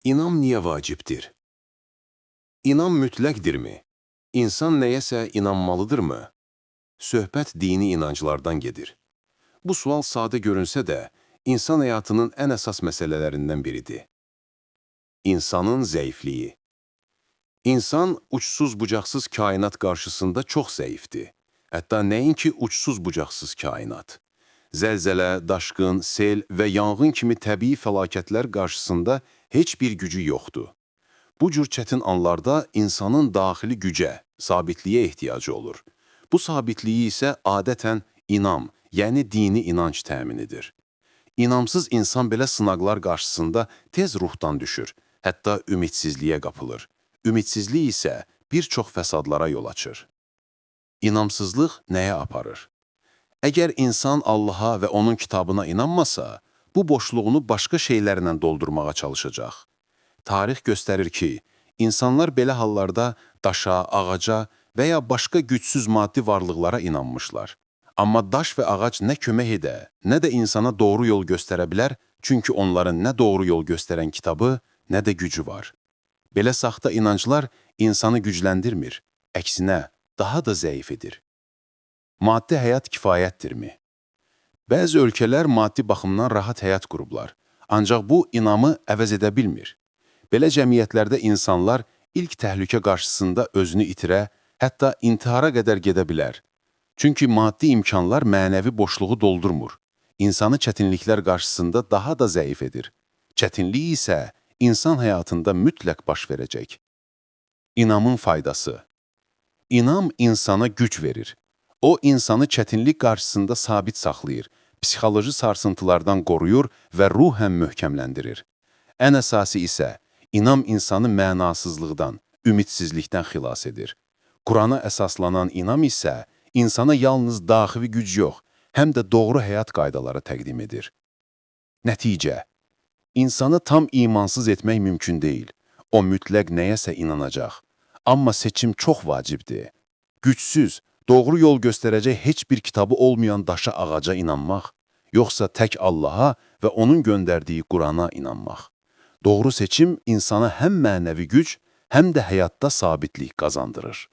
İnam niyə vacibdir? İnam mütləqdirmi? İnsan nəyəsə inanmalıdırmı? Söhbət dini inanclardan gedir. Bu sual sadə görünsə də, insan həyatının ən əsas məsələlərindən biridir. İnsanın zəifliyi. İnsan uçsuz-bucaqsız kainat qarşısında çox zəifdir. Hətta nəinki uçsuz-bucaqsız kainat. Zəlzələ, daşqın, sel və yanğın kimi təbii fəlakətlər qarşısında heç bir gücü yoxdur. Bu cür çətin anlarda insanın daxili gücə, sabitliyə ehtiyacı olur. Bu sabitliyi isə adətən inam, yəni dini inanc təminidir. İnamsız insan belə sınaqlar qarşısında tez ruhdan düşür, hətta ümidsizliyə qapılır. Ümidsizlik isə bir çox fəsadlara yol açır. İnamsızlıq nəyə aparır? Əgər insan Allaha və onun kitabına inanmasa, bu boşluğunu başqa şeylərlə doldurmağa çalışacaq. Tarix göstərir ki, insanlar belə hallarda daşa, ağaca və ya başqa gücsüz maddi varlıqlara inanmışlar. Amma daş və ağac nə kömək edə, nə də insana doğru yol göstərə bilər, çünki onların nə doğru yol göstərən kitabı, nə də gücü var. Belə saxta inanclar insanı gücləndirmir, əksinə daha da zəif edir. Maddi həyat kifayətdirmi? Bəzi ölkələr maddi baxımdan rahat həyat qurublar, ancaq bu inamı əvəz edə bilmir. Belə cəmiyyətlərdə insanlar ilk təhlükə qarşısında özünü itirə, hətta intihara qədər gedə bilər. Çünki maddi imkanlar mənəvi boşluğu doldurmur. İnsanı çətinliklər qarşısında daha da zəif edir. Çətinlik isə insan həyatında mütləq baş verəcək. İnamın faydası. İnam insana güc verir. O, insanı çətinlik qarşısında sabit saxlayır, psixoloji sarsıntılardan qoruyur və ruhən möhkəmləndirir. Ən əsası isə, İnam insanı mənasızlıqdan, ümidsizlikdən xilas edir. Qurana əsaslanan inam isə insana yalnız daxili güc yox, həm də doğru həyat qaydaları təqdim edir. Nəticə, insanı tam imansız etmək mümkün deyil. O mütləq nəyəsə inanacaq. Amma seçim çox vacibdir. Gücsüz, doğru yol göstərəcək heç bir kitabı olmayan daşa, ağaca inanmaq, yoxsa tək Allaha və onun göndərdiyi Qurana inanmaq. Doğru seçim insana həm mənəvi güc, həm də həyatda sabitlik qazandırır.